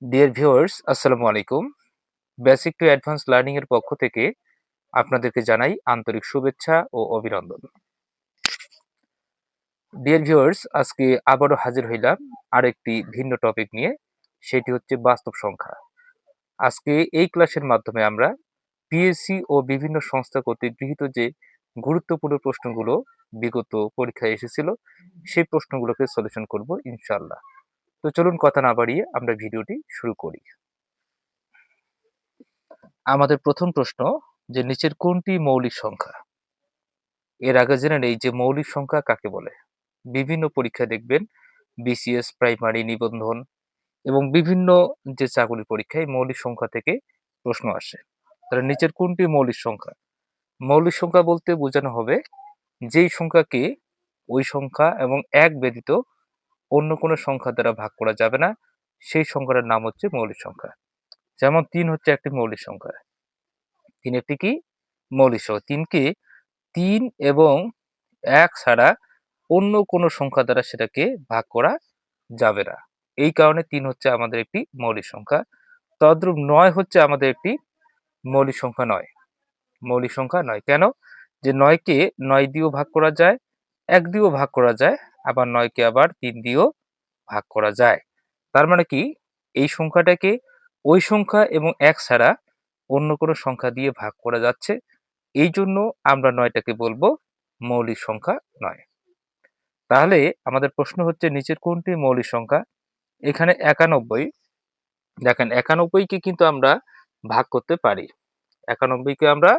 Dear viewers, আসসালামু আলাইকুম। Basic to advance learning এর পক্ষ থেকে আপনাদেরকে জানাই আন্তরিক শুভেচ্ছা ও অভিনন্দন। ডিয়ার ভিউয়ার্স, আজকে আবারও হাজির হইলাম আরেকটি ভিন্ন টপিক নিয়ে, সেটি হচ্ছে বাস্তব সংখ্যা। আজকে এই ক্লাসের মাধ্যমে আমরা পিএসসি ও বিভিন্ন সংস্থা কর্তৃক গৃহীত যে গুরুত্বপূর্ণ প্রশ্নগুলো বিগত পরীক্ষায় এসেছিল, সেই প্রশ্নগুলোকে সলিউশন করব ইনশাআল্লাহ। তো চলুন কথা না বাড়িয়ে আমরা ভিডিওটি শুরু করি। আমাদের প্রথম প্রশ্ন, যে নিচের কোনটি মৌলিক সংখ্যা? এর আগে জেনে নেই যে মৌলিক সংখ্যা কাকে বলে। বিভিন্ন পরীক্ষায় দেখবেন বিসিএস, প্রাইমারি, নিবন্ধন এবং বিভিন্ন যে চাকরির পরীক্ষায় মৌলিক সংখ্যা থেকে প্রশ্ন আসে। তাহলে নিচের কোনটি মৌলিক সংখ্যা? মৌলিক সংখ্যা বলতে বোঝানো হবে যেই সংখ্যাকে ওই সংখ্যা এবং এক ব্যতীত অন্য কোনো সংখ্যা দ্বারা ভাগ করা যাবে না, সেই সংখ্যাটার নাম হচ্ছে মৌলিক সংখ্যা। যেমন ৩ হচ্ছে একটি মৌলিক সংখ্যা। ৩ একটি কি মৌলিক সংখ্যা। ৩কে ৩ এবং ১ ছাড়া অন্য কোনো সংখ্যা দ্বারা সেটাকে ভাগ করা যাবে না। এই কারণে ৩ হচ্ছে আমাদের একটি মৌলিক সংখ্যা। তদ্রূপ ৯ হচ্ছে আমাদের একটি মৌলিক সংখ্যা নয়। মৌলিক সংখ্যা নয়। কেন? যে ৯ কে ৯ দিয়েও ভাগ করা যায়, ১ দিয়েও ভাগ করা যায়, আবার ৯ কে আবার ৩ দিয়েও ভাগ করা যায়। তার মানে কি? এই সংখ্যাটাকে ওই সংখ্যা এবং ১ ছাড়া অন্য কোনো সংখ্যা দিয়ে ভাগ করা যাচ্ছে। এইজন্য আমরা ৯ টাকে বলবো মৌলিক সংখ্যা নয়। তাহলে আমাদের প্রশ্ন হচ্ছে নিচের কোনটি মৌলিক সংখ্যা? এখানে ৯১, দেখেন ৯১ কে কিন্তু আমরা ভাগ করতে পারি। ৯১ কে আমরা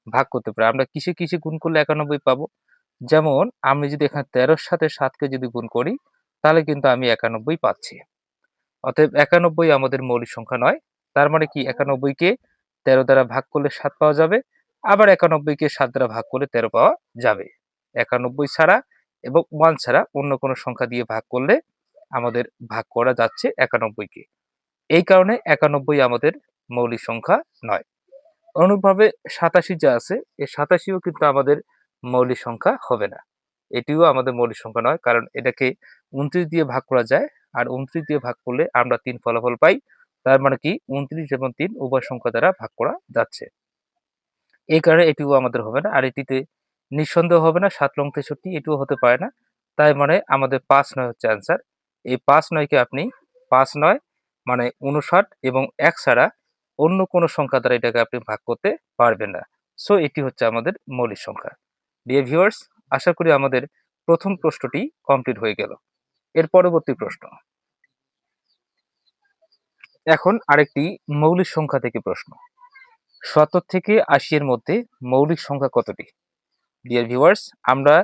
ভাগ করতে পারি। আমরা কিসে, কিসে গুণ করলে ৯১ পাবো? যেমন আমি যদি এখানে ১৩ র সাথে ৭ কে যদি গুণ করি, তাহলে কিন্তু আমি ৯১ পাচ্ছি। অতএব ৯১ আমাদের মৌলিক সংখ্যা নয়। তার মানে কি ৯১ কে ১৩ দ্বারা ভাগ করলে ৭ পাওয়া যাবে। আবার ৯১ কে ৭ দ্বারা ভাগ করলে ১৩ পাওয়া যাবে। ৯১ ছাড়া এবং 1 ছাড়া অন্য কোনো সংখ্যা দিয়ে ভাগ করলে আমাদের ভাগ করা যাচ্ছে ৯১ কে। এই কারণে ৯১ আমাদের মৌলিক সংখ্যা নয়। অনুরূপভাবে ৮৭ যা আছে, এই ৮৭ ও কিন্তু আমাদের মৌলিক সংখ্যা হবে না। এটিও আমাদের মৌলিক সংখ্যা নয়, কারণ এটাকে ২৯ দিয়ে ভাগ করা যায়, আর ২৯ দিয়ে ভাগ করলে আমরা ৩ ফলাফল পাই। তার মানে কি ২৯ এবং ৩ উভয় সংখ্যা দ্বারা ভাগ করা যাচ্ছে। এই কারণে এটিও আমাদের হবে না। আর এটিতে নিঃসন্দেহ হবে না ৭ লং ৬৩, এটিও হতে পারে না। তাই মানে আমাদের ৫-৯ হচ্ছে অ্যান্সার। এই ৫-৯ কে আপনি ৫-৯ মানে ৫৯ এবং ১ ছাড়া অন্য কোনো সংখ্যা দ্বারা এটাকে আপনি ভাগ করতে পারবেন না। সো এটি হচ্ছে আমাদের মৌলিক সংখ্যা। ডিয়ার ভিউয়ার্স, আশা করি আমাদের প্রথম প্রশ্নটি কমপ্লিট হয়ে গেল। এর পরবর্তী প্রশ্ন। এখন আরেকটি মৌলিক সংখ্যা থেকে প্রশ্ন। ৭০ থেকে ৮০ এর মধ্যে মৌলিক সংখ্যা কতটি? ডিয়ার ভিউয়ার্স, আমরা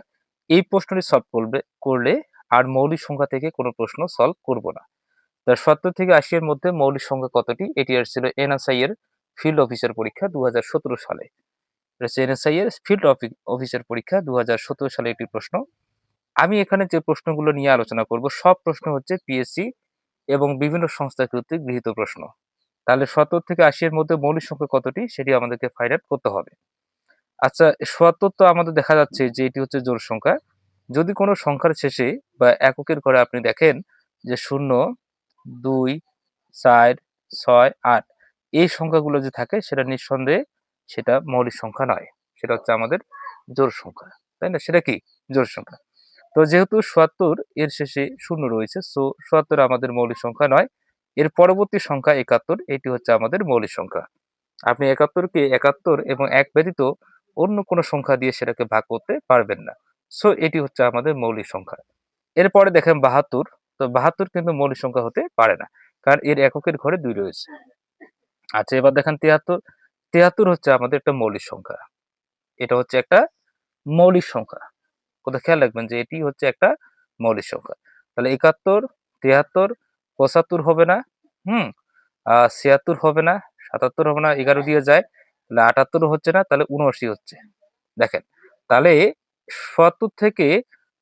এই প্রশ্নটি সলভ করলে আর মৌলিক সংখ্যা থেকে কোনো প্রশ্ন সলভ করব না। তা ৭০ থেকে ৮০ এর মধ্যে মৌলিক সংখ্যা কতটি? এটি আসছিল এনএসআই এর ফিল্ড অফিসার পরীক্ষা ২০১৭ সালে। এটা হচ্ছে এনএসআই এর ফিল্ড অফিসার পরীক্ষা ২০১৭ সালে একটি প্রশ্ন। আমি এখানে যে প্রশ্নগুলো নিয়ে আলোচনা করব, সব প্রশ্ন হচ্ছে পিএসসি এবং বিভিন্ন সংস্থা কর্তৃক গৃহীত প্রশ্ন। তাহলে ৭০ থেকে ৮০ এর মধ্যে মৌলিক সংখ্যা কতটি সেটি আমাদেরকে ফাইন্ড আউট করতে হবে। আচ্ছা, ৭০ তো আমাদের দেখা যাচ্ছে যে এটি হচ্ছে জোড় সংখ্যা। যদি কোনো সংখ্যার শেষে বা এককের ঘরে আপনি দেখেন যে ০, ২, ৪, ৬, ৮ এই সংখ্যাগুলো যে থাকে, সেটা নিঃসন্দেহে সেটা মৌলিক সংখ্যা নয়। সেটা হচ্ছে আমাদের জোড় সংখ্যা। তাই না? সেটা কি? জোড় সংখ্যা। তো যেহেতু ৭০ এর শেষে ০ রয়েছে, সো ৭০ আমাদের মৌলিক সংখ্যা নয়। এর পরবর্তী সংখ্যা ৭১, এটি হচ্ছে আমাদের মৌলিক সংখ্যা। আপনি ৭১ কে ৭১ এবং ১ ব্যতীত অন্য কোনো সংখ্যা দিয়ে সেটাকে ভাগ করতে পারবেন না। সো এটি হচ্ছে আমাদের মৌলিক সংখ্যা। এরপরে দেখেন ৭২। তো ৭২ কিন্তু মৌলিক সংখ্যা হতে পারে না, কারণ এর এককের ঘরে ২ রয়েছে। আচ্ছা, এবার দেখেন ৭৩। ৭৩ হচ্ছে আমাদের একটা মৌলিক সংখ্যা। এটা হচ্ছে একটা মৌলিক সংখ্যা। কোথায় খেয়াল রাখবেন যে এটি হচ্ছে একটা মৌলিক সংখ্যা। তাহলে ৭১, ৭৩, ৭৫ হবে না, হুম? ৭৬ হবে না, ৭৭ হবে না, ১১ দিয়ে যায়। তাহলে ৭৮ হচ্ছে না, তাহলে ৭৯ হচ্ছে। দেখেন, তাহলে ৭০ থেকে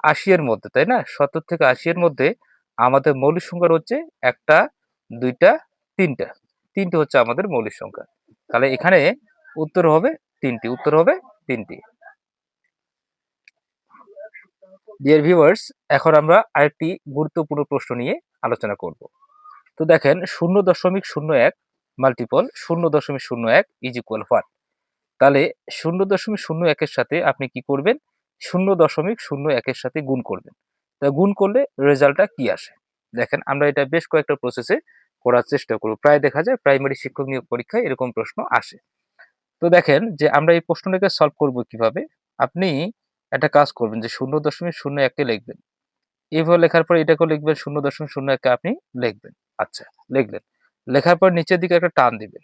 ৮০ এর মধ্যে, তাই না? ৭০ থেকে ৮০ এর মধ্যে আমাদের মৌলিক সংখ্যা হচ্ছে ১ টা, ২ টা, ৩ টা। ৩ টি হচ্ছে আমাদের মৌলিক সংখ্যা। তাহলে এখানে উত্তর হবে ৩ টি। উত্তর হবে ৩ টি। ডিয়ার ভিউয়ার্স, এখন আমরা আরেকটি গুরুত্বপূর্ণ প্রশ্ন নিয়ে আলোচনা করব। তো দেখেন 0.01 মাল্টিপল 0.01 ইজ ইকুয়াল হোয়াট? তাহলে 0.01 এর সাথে আপনি কি করবেন? 0.01 এর সাথে গুণ করবেন। তা গুণ করলে রেজাল্টটা কি আসে? দেখেন আমরা এটা বেশ কয়েকটা প্রসেসে করার চেষ্টা করব। প্রায় দেখা যায় প্রাইমারি শিক্ষক নিয়োগ পরীক্ষায় এরকম প্রশ্ন আসে। তো দেখেন যে আমরা এই প্রশ্নটাকে সলভ করব কিভাবে? আপনি একটা কাজ করবেন যে 0.01 কে লিখবেন। এভাবে লেখার পর এটাকেও লিখবেন 0.01 কে আপনি লিখবেন। আচ্ছা, লিখলেন। লেখার পর নিচের দিকে একটা টান দিবেন।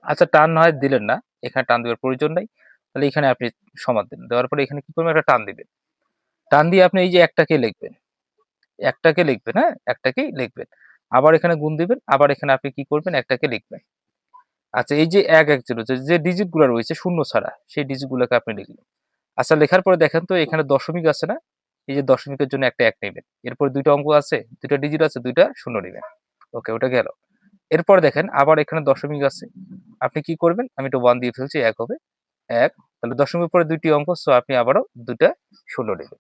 আচ্ছা, টান না হয় দিলেন না। এখানে টান দেওয়ার প্রয়োজন নাই। তাহলে এখানে আপনি সমান দিন। দেওয়ার পরে এখানে কি করবেন? একটা টান দিবেন। টান দিয়ে আপনি এই যে ১ টাকে লিখবেন। ১ টাকে লিখবেন, হ্যাঁ? ১ টাকেই লিখবেন। আবার এখানে গুণ দিবেন। আবার এখানে আপনি কি করবেন? ১ টাকে লিখবেন। আচ্ছা, এই যে ১, ১, ০ যে ডিজিট গুলা রয়েছে শূন্য ছাড়া, সেই ডিজিট গুলাকে আপনি লিখলেন। আচ্ছা, লেখার পরে দেখেন তো এখানে দশমিক আছে না? এই যে দশমিকের জন্য একটা ১ নিবেন। এরপরে ২ টা অঙ্ক আছে, ২ টা ডিজিট আছে, ২ টা শূন্য নিবেন। ওকে, ওটা গেল। এরপর দেখেন আবার এখানে দশমিক আছে। আপনি কি করবেন? আমি এটা 1 দিয়ে ফেলছি, ১ হবে। ১, তাহলে দশমিকের পরে ২ টি অঙ্ক, সো আপনি আবারও ২ টা শূন্য নেবেন।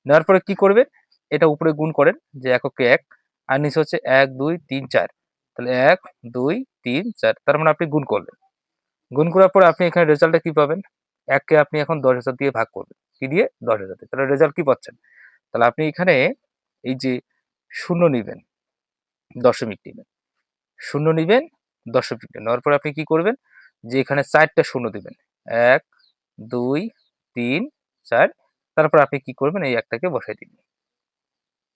নেওয়ার পরে কি করবেন? এটা উপরে গুণ করেন যে এককে ১ আর নিচে হচ্ছে ১, ২, ৩, ৪। তাহলে ১, ২, ৩, ৪, তার মানে আপনি গুণ করলেন। গুণ করার পরে আপনি এখানে রেজাল্টটা কি পাবেন? ১ কে আপনি এখন ১০,০০০ দিয়ে ভাগ করবেন। কি দিয়ে? ১০,০০০ দিয়ে। তাহলে রেজাল্ট কি পাচ্ছেন? তাহলে আপনি এখানে এই যে শূন্য নিবেন, দশমিক নিবেন। শূন্য নিবেন, দশমিক নিবেন। নেওয়ার পরে আপনি কি করবেন? যে এখানে ৪ টা শূন্য দিবেন। ১, ২, ৩, ৪, তারপর আপনি কি করবেন? এই ১ টাকে বসায় দিবেন।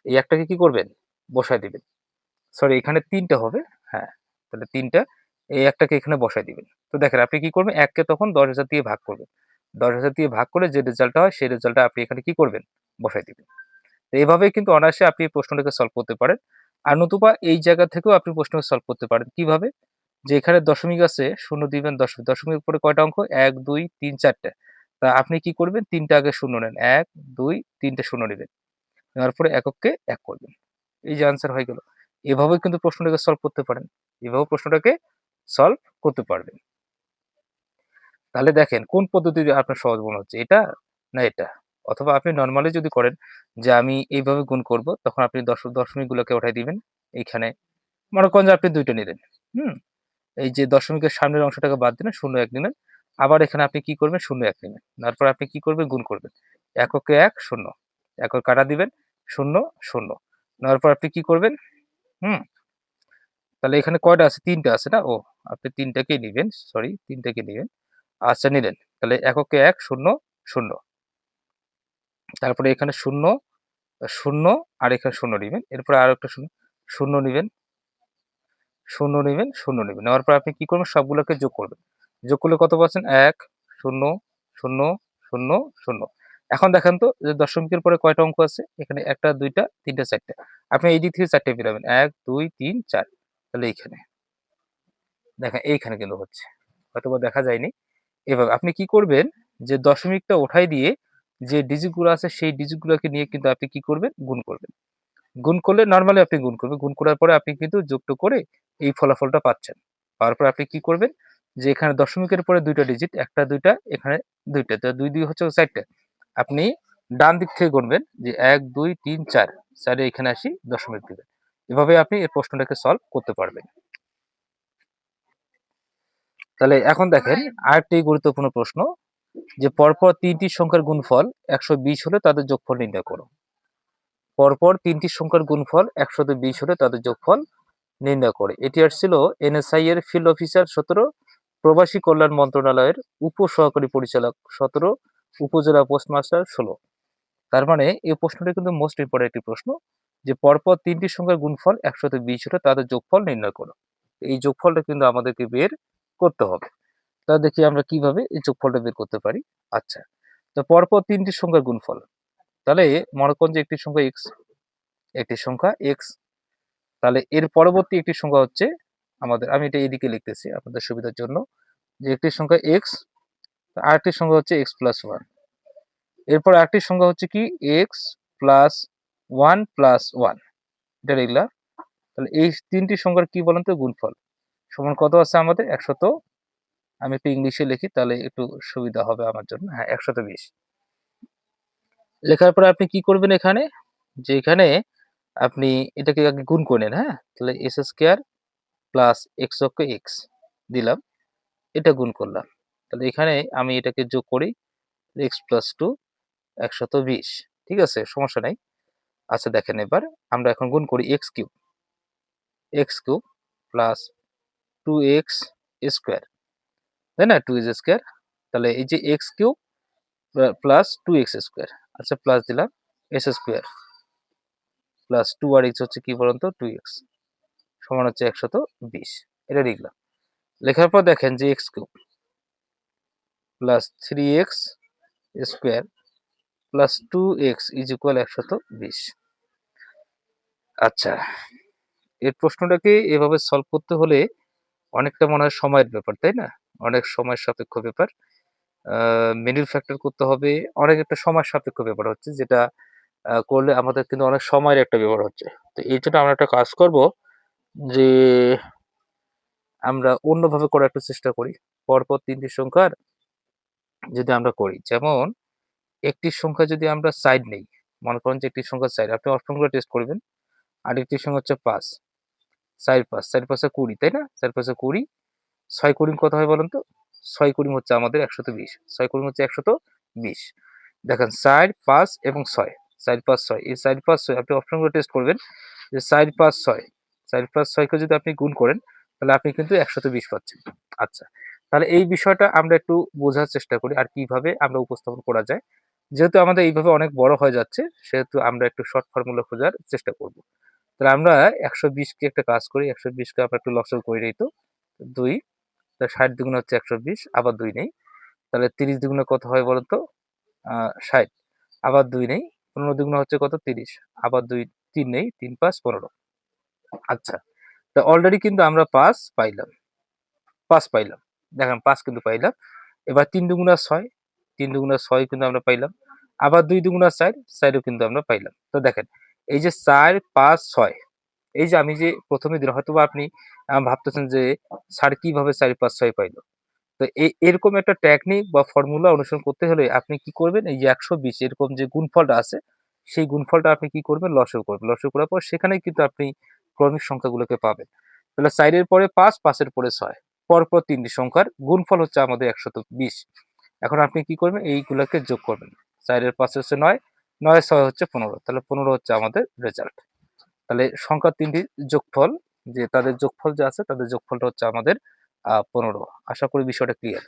এই ১ টাকে কি করবেন? বসায় দিবেন। সরি, এখানে ৩ টা হবে। হ্যাঁ, তাহলে ৩ টা, এই ১ টাকে এখানে বসায় দিবেন। তো দেখেন আপনি কি করবেন? ১ কে তখন ১০,০০০ দিয়ে ভাগ করবেন। ১০,০০০ দিয়ে ভাগ করে যে রেজাল্টটা হয় সেই রেজাল্টটা আপনি এখানে কি করবেন? বসায় দিবেন। তো এভাবেই কিন্তু অনায়াসে আপনি এই প্রশ্নটাকে সলভ করতে পারেন। আর নতুবা এই জায়গা থেকেও আপনি প্রশ্নটা সলভ করতে পারেন। কিভাবে? যে এখানে দশমিক আছে, শূন্য দিবেন, দশমিকের পরে কয়টা অঙ্ক? ১, ২, ৩, ৪ টা। তা আপনি কি করবেন? ৩ টা আগে শূন্য নেন। ১, ২, ৩ টে শূন্য নিবেন। নেওয়ার পরে একককে ১ করবেন। এই যে আনসার হয়ে গেল। এভাবেও কিন্তু প্রশ্নটাকে সলভ করতে পারেন। এভাবেও প্রশ্নটাকে সলভ করতে পারবেন। তাহলে দেখেন কোন পদ্ধতিতে আপনার সহজ মনে হচ্ছে? এটা না এটা? অথবা আপনি নরমালি যদি করেন যে আমি এইভাবে গুণ করব, তখন আপনি দশমিকগুলোকে উঠায় দিবেন। এইখানে মনে করেন যে আপনি ২ টা নিলেন। হুম? এই যে দশমিকের সামনের অংশটাকে বাদ দিলেন, ০, ১ নিলেন। আবার এখানে আপনি কি করবেন? ০, ১ নিবেন। তারপর আপনি কি করবেন? গুণ করবেন। এককে ১, ০। একক কাটা দিবেন। ০, ০। নেওয়ার পর আপনি কি করবেন? হুম? তাহলে এখানে কয়টা আছে? ৩ টা আছে না? ও, আপনি ৩ টাকেই নিবেন। সরি, ৩ টাকে নিবেন। আচ্ছা, নিলেন। তাহলে এককে ১, ০, ০। তারপরে এখানে ০, ০ আর এখানে ০ নিবেন। এরপরে আরো একটা ০, ০ নিবেন, ০ নিবেন, ০ নিবেন। নেওয়ার পর আপনি কি করবেন? সবগুলোকে যোগ করবেন। যোগ করলে কত পাচ্ছেন? ১, ০, ০, ০, ০। এখন দেখেন তো যে দশমিকের পরে কয়টা অঙ্ক আছে? এখানে ১ টা, ২ টা, ৩ টা, ৪ টা। আপনি এই দিক থেকে ৪ টে মিলাবেন। ১, ২, ৩, ৪। তাহলে এইখানে। দেখেন এইখানে কিন্তু হচ্ছে। হয়তোবা দেখা যায়নি। এভাবে আপনি কি করবেন? যে দশমিকটা উঠাই দিয়ে যে ডিজিট গুলো আছে সেই ডিজিট গুলোকে নিয়ে কিন্তু আপনি কি করবেন? গুণ করবেন। গুণ করলে নরমালি আপনি গুণ করবেন। গুণ করার পরে আপনি কিন্তু যুক্ত করে এই ফলাফলটা পাচ্ছেন। পাওয়ার পরে আপনি কি করবেন? যে এখানে দশমিকের পরে ২ টা ডিজিট, ১ টা, ২ টা, এখানে ২ টা। তো ২, ২ হচ্ছে ৪ টা। আপনি ডান দিক থেকে গুনবেন যে ১, ২, ৩, ৪। ৪ এ এখানে আসি দশমিক দিবেন। এভাবে আপনি এই প্রশ্নটাকে সলভ করতে পারবেন। তাহলে এখন দেখেন আরেকটি গুরুত্বপূর্ণ প্রশ্ন, যে পরপর ৩ টি সংখ্যার গুণফল ১২০ হলে তাদের যোগফল নির্ণয় করো। পরপর ৩ টি সংখ্যার গুণফল ১২০ হলে তাদের যোগফল নির্ণয় করে। এটি আসছিল এনএসআই এর ফিল্ড অফিসার ১৭, প্রবাসী কল্যাণ মন্ত্রণালয়ের উপ-সহকারী পরিচালক ১৭, উপজেলা পোস্টমাস্টার ১৬। তার মানে এই প্রশ্নটা কিন্তু মোস্ট ইম্পর্টেন্ট একটি প্রশ্ন, যে পরপর ৩ টি সংখ্যার গুণফল ১২০ হলে তাদের যোগফল নির্ণয় করো। এই যোগফলটা কিন্তু আমাদেরকে বের করতে হবে। তা দেখি আমরা কিভাবে এই যোগফলটা বের করতে পারি। আচ্ছা, তো পরপর ৩ টি সংখ্যার গুণফল। তাহলে মনে করুন যে একটি সংখ্যা x, একটি সংখ্যা x, তাহলে এর পরবর্তী একটি সংখ্যা হচ্ছে আমাদের, আমি এটা এদিকে লিখতেছি আপনাদের সুবিধার জন্য, যে একটি সংখ্যা x, আরেকটি সংখ্যা হচ্ছে x প্লাস 1। এরপর আরেকটি সংখ্যা হচ্ছে কি x প্লাস 1 প্লাস 1, এটা লিখলাম। তাহলে এই ৩টি সংখ্যার কি বলেন তো? গুণফল সমান কত আছে আমাদের? ১০০, আমি একটু ইংলিশে লিখি তাহলে একটু সুবিধা হবে আমার জন্য। হ্যাঁ, ১২০ লেখার পরে আপনি কি করবেন? এখানে যে এখানে আপনি এটাকে আগে গুণ করে নেন, হ্যাঁ? তাহলে এস স্কয়ার প্লাস এক্স অক্ষ এক্স দিলাম, এটা গুণ করলাম। তাহলে এখানে আমি এটাকে যোগ করি, এক্স প্লাস টু 120, ঠিক আছে? সমস্যা নাই। আচ্ছা দেখেন এবার আমরা এখন গুণ করি x cube plus 2x square, তাই না? 2x স্কয়ার, তাহলে এই যে x cube plus 2x square, আচ্ছা প্লাস দিলাম এস স্কয়ার প্লাস 2 আর এক্স হচ্ছে কি বলুন তো 2x সমান হচ্ছে 120, এটা লিখলাম। লেখার পর দেখেন যে x cube plus 3x square plus 2x is equal 120। আচ্ছা, এর প্রশ্নটাকে এভাবে সলভ করতে হলে অনেকটা মনে হয় সময়ের ব্যাপার, তাই না? অনেক সময় সাপেক্ষ ব্যাপার। মিডল ফ্যাক্টর করতে হবে, অনেক একটা সময় সাপেক্ষ ব্যাপার হচ্ছে, যেটা করলে আমাদের কিন্তু অনেক সময়ের একটা ব্যাপার হচ্ছে। তো এই জন্য আমরা একটা কাজ করব যে আমরা অন্যভাবে করার একটু চেষ্টা করি। পরপর ৩টি সংখ্যার যদি আমরা করি, যেমন একটি সংখ্যা যদি আমরা সাইড নেই, মনে করেন যে একটি সংখ্যা সাইড, আপনি অপশনগুলো টেস্ট করবেন। আরেকটি সংখ্যা হচ্ছে 5, 4 5 20, তাই না? 4 5 20, 6 কুড়ি কত হয় বলেন তো? 6 কুড়ি হচ্ছে আমাদের 120, 6 কুড়ি হচ্ছে 120। দেখেন 4 5 এবং 6, 4 5 6, এই 4 5 6 আপনি অপশনগুলো টেস্ট করবেন যে 4 5 6, 4 5 6 কে যদি আপনি গুণ করেন তাহলে আপনি কিন্তু 120 পাচ্ছেন। আচ্ছা, তাহলে এই বিষয়টা আমরা একটু বোঝার চেষ্টা করি আর কিভাবে আমরা উপস্থাপন করা যায়। যেহেতু আমাদের এইভাবে অনেক বড় হয়ে যাচ্ছে, সেহেতু আমরা একটু শর্ট ফর্মুলা খোঁজার চেষ্টা করব। তাহলে আমরা 120 কে একটা কাজ করি, 120 কে আমরা একটু লসাগু করে নিই তো। 2, তাহলে 60 দুগুণে হচ্ছে 120, আবার 2 নেই। তাহলে 30 দুগুণে কত হয় বলুন তো? 60, আবার 2 নেই। 15 দুগুণে হচ্ছে কত? 30, আবার 2, 3 নেই। 3 5 15। আচ্ছা, তো অলরেডি কিন্তু আমরা 5 পাইলাম। 5 পাইলাম। দেখেন 5 কিন্তু পাইলাম। এবার 3 দুগুণা 6, 3 দুগুণা 6 কিন্তু আমরা পাইলাম। আবার 2 দুগুণা 4, 4 ও কিন্তু আমরা পাইলাম। তো দেখেন এই যে 4 5 6, এই যে আমি যে প্রথমে দিলাম, হয়তোবা আপনি ভাবতেছেন যে স্যার কিভাবে 4 5 6 পাইলো? তো এরকম একটা টেকনিক বা ফর্মুলা অনুসরণ করতে হলে আপনি কি করবেন, এই যে 120 এরকম যে গুণফলটা আছে, সেই গুণফলটা আপনি কি করবেন, লসাগু করবেন। লসাগু করার পর সেখানেই কিন্তু আপনি ক্রমিক সংখ্যাগুলোকে পাবেন। তাহলে 4 এর পরে 5, 5 এর পরে 6, পরপর 3টি সংখ্যার গুণফল হচ্ছে আমাদের 120। এখন আপনি কি করবেন, এইগুলোকে যোগ করবেন। 4 এর 5 হচ্ছে 9, 9 6 হচ্ছে 15, তাহলে 15 হচ্ছে আমাদের রেজাল্ট। তাহলে সংখ্যা 3টির যোগফল, যে তাদের যোগফল যে আছে তাদের যোগফলটা হচ্ছে আমাদের 15। আশা করি বিষয়টা ক্লিয়ার।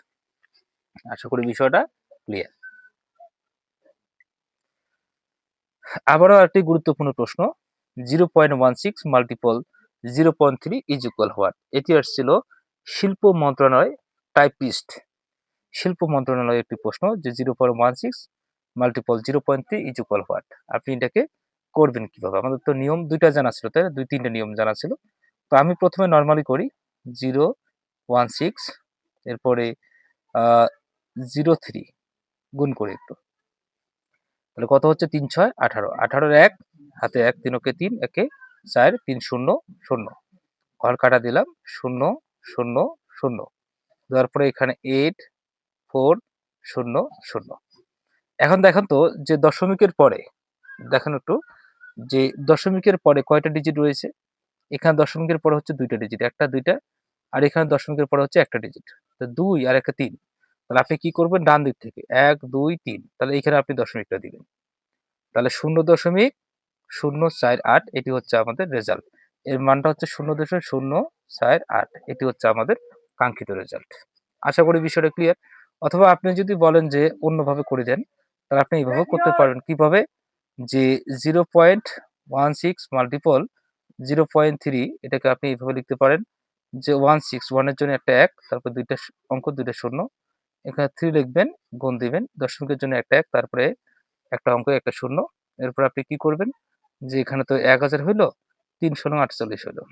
আশা করি বিষয়টা ক্লিয়ার। আবারও একটি গুরুত্বপূর্ণ প্রশ্ন, 0.16 মাল্টিপল 0.3 ইজ ইকুয়াল হোয়াট? এটি আসছিল শিল্প মন্ত্রণালয় টাইপিস্ট, শিল্প মন্ত্রণালয়ের একটি প্রশ্ন যে 0.16 মাল্টিপল 0.3 ইজ ইকুয়াল হোয়াট? আপনি এটাকে করবেন কিভাবে? আমাদের তো নিয়ম দুইটা জানা ছিল, তাই না? 2-3টা নিয়ম জানা ছিল। তো আমি প্রথমে নর্মালি করি 0.16, এরপরে 0.3 গুণ করি একটু, তাহলে কত হচ্ছে? 3 6 18, 18 1 হাতে 1, 3 ওকে 3, একে 4, 3 0 0, ঘর কাটা দিলাম 0 0 0, দেওয়ার পরে এখানে 8 4 0 0। এখন দেখেন তো যে দশমিকের পরে, দেখেন একটু যে দশমিকের পরে কয়টা ডিজিট রয়েছে? এখানে দশমিকের পরে হচ্ছে দুইটা ডিজিট, একটা দুইটা, আর এখানে দশমিকের পরে হচ্ছে একটা ডিজিট, তো 2 আর একটা 3। তাহলে আপনি কি করবেন, ডান দিক থেকে 1 2 3, তাহলে এখানে আপনি দশমিকটা দিবেন, তাহলে 0.048, এটি হচ্ছে আমাদের রেজাল্ট। এর মানটা হচ্ছে 0.048, এটি হচ্ছে আমাদের কাঙ্ক্ষিত রেজাল্ট। আশা করি বিষয়টা ক্লিয়ার। অথবা আপনি যদি বলেন যে অন্যভাবে করে দেন, তাহলে আপনি এইভাবে করতে পারেন। কিভাবে? যে 0.16 মাল্টিপল 0.3, এটাকে আপনি এইভাবে লিখতে পারেন যে 16, 1 এর জন্য একটা 1, তারপর দুইটা অঙ্ক, দুইটা শূন্য, এখানে 3 লিখবেন, গুণ দিবেন, দশমিকের জন্য একটা 1, তারপরে একটা অঙ্ক, একটা শূন্য। এরপর আপনি কি করবেন, যে এখানে তো 1000 হইলো, 3 শূন্য 48 হইলো।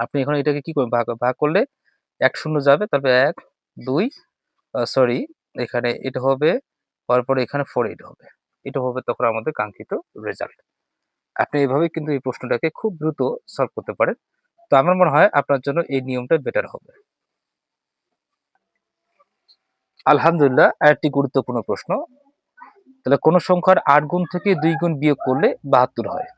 আপনি এখন এটাকে কি করবেন, ভাগ ভাগ করলে 1 শূন্য যাবে, তারপরে 1 2, সরি, এখানে এটা হবে, পরে এখানে 48 হবে। এটা হবে তখন আমাদের কাঙ্ক্ষিত রেজাল্ট। আপনি এভাবে কিন্তু এই প্রশ্নটাকে খুব দ্রুত সলভ করতে পারেন। তো আমার মনে হয় আপনার জন্য এই নিয়মটা বেটার হবে। আলহামদুলিল্লাহ, আরেকটি গুরুত্বপূর্ণ প্রশ্ন, তাহলে কোন সংখ্যার 8 গুণ থেকে 2 গুণ বিয়োগ করলে 72 হয়?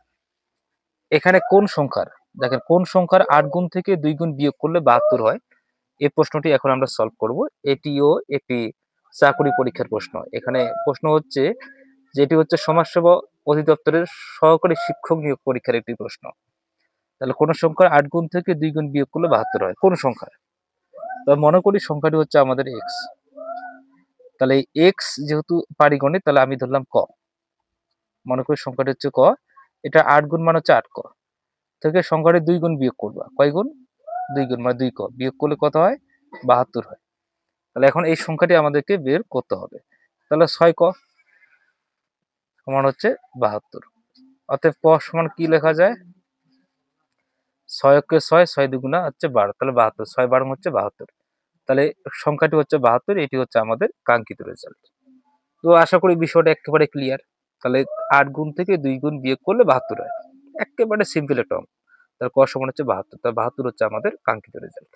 এখানে কোন সংখ্যার, দেখেন কোন সংখ্যার 8 গুণ থেকে 2 গুণ বিয়োগ করলে 72 হয়, এই প্রশ্নটি এখন আমরা সলভ করব। এটিও একটি চাকরি পরীক্ষার প্রশ্ন। এখানে প্রশ্ন হচ্ছে, যেটি হচ্ছে সমাজসেবা অধিদপ্তরের সহকারী শিক্ষক নিয়োগ পরীক্ষার একটি প্রশ্ন। তাহলে কোন সংখ্যার 8 গুণ থেকে 2 গুণ বিয়োগ করলে 72 হয়, কোন সংখ্যা? তো মনে করি সংখ্যাটি হচ্ছে আমাদের এক্স। তাহলে এক্স যেহেতু পারিগণিত, তাহলে আমি ধরলাম ক। মনে করি সংখ্যাটি হচ্ছে ক। এটা 8 গুণ মানে হচ্ছে 8 ক থেকে সংখ্যাটি 2 গুণ বিয়োগ করবা। কয় গুণ? 2 গুণ মানে 2 ক। বিয়োগ করলে কত হয়? 72 হয়। তাহলে এখন এই সংখ্যাটি আমাদেরকে বের করতে হবে। তাহলে 6 ক সমান হচ্ছে 72। অতএব ক সমান কি লেখা যায়? 6 কে 6, 6 দুগুণা হচ্ছে 12, তাহলে 72, 6 12 হচ্ছে 72। তাহলে সংখ্যাটি হচ্ছে 72, এটি হচ্ছে আমাদের কাঙ্ক্ষিত রেজাল্ট। তো আশা করি বিষয়টা একেবারে ক্লিয়ার। তাহলে 8 গুণ থেকে 2 গুণ বিয়োগ করলে 72 হয়, একেবারে সিম্পল একটা অঙ্ক। তাহলে ক সমান হচ্ছে 72, তাহলে 72 হচ্ছে আমাদের কাঙ্ক্ষিত রেজাল্ট।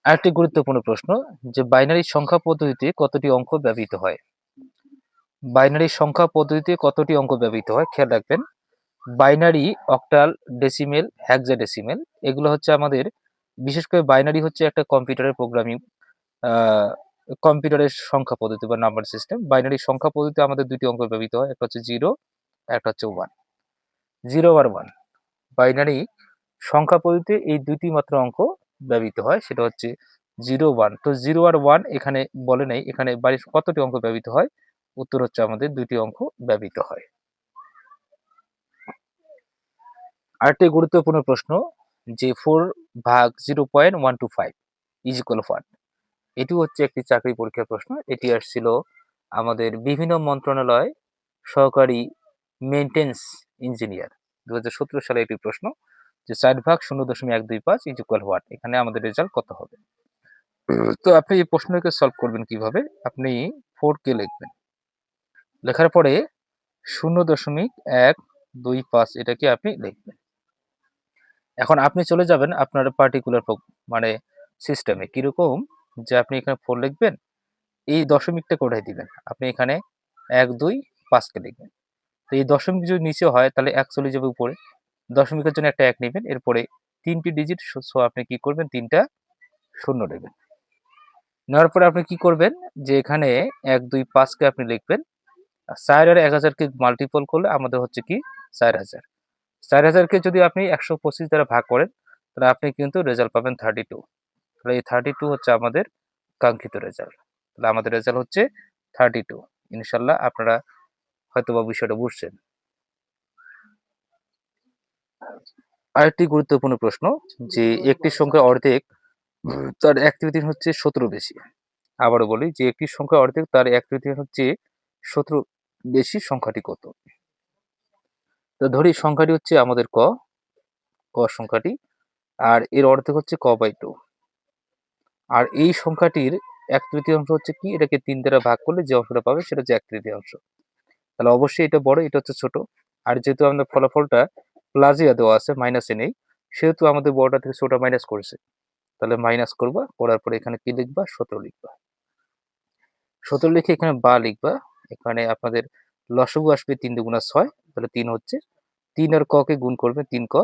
আরেকটি গুরুত্বপূর্ণ প্রশ্ন, যে বাইনারি সংখ্যা পদ্ধতিতে কতটি অঙ্ক ব্যবহৃত হয়? বাইনারি সংখ্যা পদ্ধতিতে কতটি অঙ্ক ব্যবহৃত হয় খেয়াল রাখবেন। বাইনারি, অক্টাল, ডেসিমেল, হেক্সাডেসিমেল, এগুলো হচ্ছে আমাদের, বিশেষ করে বাইনারি হচ্ছে একটা কম্পিউটারের প্রোগ্রামিং, কম্পিউটারের সংখ্যা পদ্ধতি বা নাম্বার সিস্টেম। বাইনারি সংখ্যা পদ্ধতিতে আমাদের দুটি অঙ্ক ব্যবহৃত হয়, একটা হচ্ছে 0, একটা হচ্ছে 1। 0 আর 1 বাইনারি সংখ্যা পদ্ধতিতে এই দুটি মাত্র অঙ্ক ব্যবহৃত হয়, সেটা হচ্ছে 0, 1। তো 0 আর 1 এখানে বলে নেই, এখানে বাইরে কতটি অঙ্ক ব্যবহৃত হয়? উত্তর হচ্ছে আমাদের দুটি অঙ্ক ব্যবহৃত হয়। আরেকটি গুরুত্বপূর্ণ প্রশ্ন, যে 4 ভাগ 0.125 ইজ ইকুয়াল 1, এটি হচ্ছে একটি চাকরি পরীক্ষার প্রশ্ন। এটি আসছিল আমাদের বিভিন্ন মন্ত্রণালয় সহকারী মেইনটেন্স ইঞ্জিনিয়ার 2017 সালে এটি প্রশ্ন, যে 4 ভাগ 0.125 ইজ ইকুয়াল 1, এখানে আমাদের রেজাল্ট কত হবে? তো আপনি এই প্রশ্নকে সলভ করবেন কিভাবে? আপনি 4 কে লিখবেন, লেখার পরে 0.125 এটাকে আপনি লিখবেন। এখন আপনি চলে যাবেন আপনার পার্টিকুলার মানে সিস্টেমে, কিরকম, যে আপনি এখানে 4 লিখবেন, এই দশমিকটা কোথায় দিবেন? আপনি এখানে 1, 2, 5 কে লিখবেন। তো এই দশমিক যদি নিচে হয় তাহলে 1 চলে যাবে উপরে, দশমিকের জন্য একটা 1 নেবেন, এরপরে 3টি ডিজিট, সো আপনি কি করবেন? 3টা শূন্য নেবেন। নেওয়ার পরে আপনি কি করবেন? যে এখানে 1, 2, 5 কে আপনি লিখবেন, আর 4 আর 1000 কে মাল্টিপল করলে আমাদের হচ্ছে কি 4000। 4000 কে যদি আপনি 125 দ্বারা ভাগ করেন, তাহলে আপনি কিন্তু রেজাল্ট পাবেন 32। তাহলে এই 32 হচ্ছে আমাদের কাঙ্ক্ষিত রেজাল্ট। তাহলে আমাদের রেজাল্ট হচ্ছে 32। ইনশাল্লাহ আপনারা হয়তোবা বিষয়টা বুঝছেন। আরেকটি গুরুত্বপূর্ণ প্রশ্ন, যে একটি সংখ্যা অর্ধেক তার 1/3 হচ্ছে 17 বেশি। আবারও বলি, যে একটি সংখ্যা অর্ধেক তার 1/3 হচ্ছে 17 বেশি, সংখ্যাটি কত? তো ধরি সংখ্যাটি হচ্ছে আমাদের ক সংখ্যাটি, আর এর অর্ধেক হচ্ছে ক/2। আর এই সংখ্যাটির 1/3 হচ্ছে কি? এটাকে 3 দ্বারা ভাগ করলে যে অংশটা পাবে সেটা হচ্ছে 1/3। তাহলে অবশ্যই এটা বড়, এটা হচ্ছে ছোট। আর যেহেতু আমাদের ফলাফলটা প্লাসিয়া দেওয়া আছে, মাইনাসে নেই, সেহেতু আমাদের বড়টা থেকে ছোট মাইনাস করেছে। তাহলে মাইনাস করবা, করার পরে এখানে কি লিখবা? 17 লিখবা। 17 লিখে এখানে বা লিখবা। এখানে আপনাদের লসাগু আসবে 3 দুগুণা 6, তাহলে 3 হচ্ছে। 3 আর ক কে গুণ করবেন, 3 ক।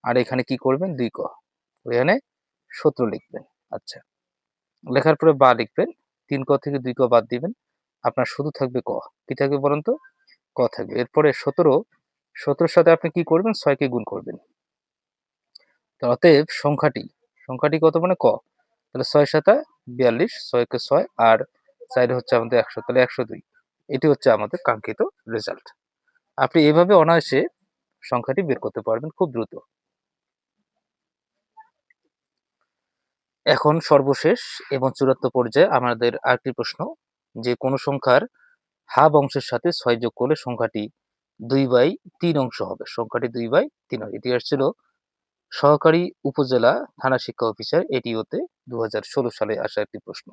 আর এখানে কি করবেন? 2 ক। এখানে 17 লিখবেন। আচ্ছা, লেখার পরে বা লিখবেন, 3 ক থেকে 2 ক বাদ দিবেন, আপনার শুধু থাকবে ক। কি থাকবে বলুন তো? ক থাকবে। এরপরে 17 সাথে আপনি কি করবেন? 6 কে গুণ করবেন। অতএব সংখ্যাটি কত মানে ক। তাহলে 6 7 42, 6 কে 6, আর 4 হচ্ছে আমাদের 100, তাহলে 102। এটি হচ্ছে আমাদের কাঙ্ক্ষিত রেজাল্ট। আপনি এভাবে অনায়াসে সংখ্যাটি বের করতে পারবেন খুব দ্রুত। এখন সর্বশেষ এবং চূড়ান্ত পর্যায়ে আমাদের আরেকটি প্রশ্ন, যে কোন সংখ্যার হাফ অংশের সাথে 6 যোগ করলে সংখ্যাটি 2/3 অংশ হবে। সংখ্যাটি 2/3 হয়। এটি আসছিল সহকারী উপজেলা থানা শিক্ষা অফিসার এটিওতে 2016 সালে আসা একটি প্রশ্ন,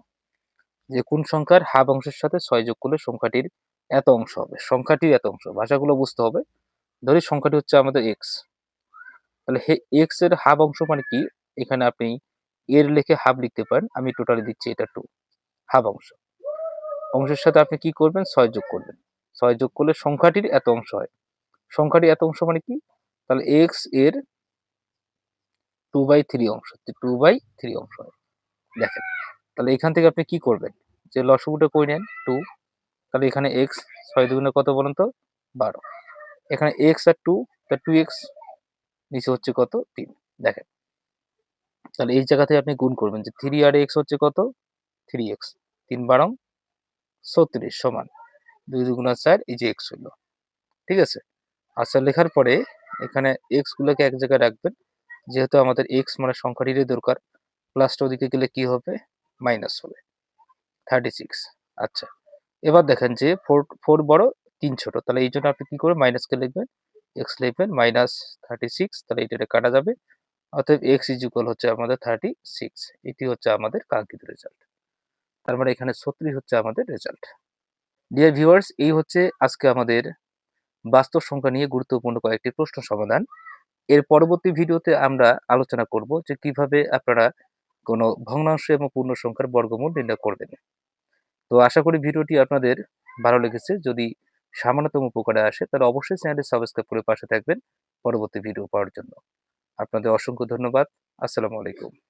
যে কোন সংখ্যার হাফ অংশের সাথে 6 যোগ করলে সংখ্যাটির এত অংশ হবে। সংখ্যাটির এত অংশ, ভাষাগুলো বুঝতে হবে। ধরি সংখ্যাটি হচ্ছে আমাদের এক্স, তাহলে এক্স এর হাফ অংশ মানে কি? এখানে আপনি এর লিখে হাফ লিখতে পারেন, আমি টোটালি দিচ্ছি এটা 2, হাফ অংশ। অংশের সাথে আপনি কি করবেন? 6 যোগ করবেন। 6 যোগ করলে সংখ্যাটির এত অংশ হয়। সংখ্যাটির এত অংশ মানে কি? তাহলে x এর 2/3 অংশ, 2/3 অংশ হয়। দেখেন, তাহলে এখান থেকে আপনি কি করবেন? যে লসাগুটা করে নেন 2, তাহলে এখানে x 6 দুগুণে কত বলুন তো? 12। এখানে x আর 2, তা 2x, নিচে হচ্ছে কত? 3। দেখেন, তাহলে এই জায়গা থেকে আপনি গুণ করবেন যে 3 আর x হচ্ছে কত? 3x, 3 12 36 সমান 2 দুগুণা 4, এই যে x হইল। ঠিক আছে? আচ্ছা, লেখার পরে এখানে x গুলোকে এক জায়গায় রাখবেন। যেহেতু আমাদের x মানে সংখ্যাটিরই দরকার, প্লাসটা ওদিকে গেলে কি হবে? মাইনাস হবে 36। আচ্ছা, এবার দেখেন যে 4 বড়, 3 ছোট, তাহলে এই জন্য আপনি কি করবেন? মাইনাসকে লিখবেন, x লিখবেন -36, তাহলে এটা কাটা যাবে। অতএব x ইজ ইকুয়াল হচ্ছে আমাদের 36। এটি হচ্ছে আমাদের কাঙ্ক্ষিত রেজাল্ট। তার মানে এখানে 36 হচ্ছে আমাদের রেজাল্ট। ডিয়ার ভিউয়ার্স, এই হচ্ছে আজকে আমাদের বাস্তব সংখ্যা নিয়ে গুরুত্বপূর্ণ কয়েকটি প্রশ্ন সমাধান। এর পরবর্তী ভিডিওতে আমরা আলোচনা করব যে কিভাবে আপনারা কোনো ভগ্নাংশ এবং পূর্ণ সংখ্যার বর্গমূল নির্ণয় করবেন। তো আশা করি ভিডিওটি আপনাদের ভালো লেগেছে। যদি সামান্যতম উপকারে আসে তাহলে অবশ্যই চ্যানেলটি সাবস্ক্রাইব করে পাশে থাকবেন পরবর্তী ভিডিও পাওয়ার জন্য। আপনাদের অসংখ্য ধন্যবাদ। আসসালামু আলাইকুম।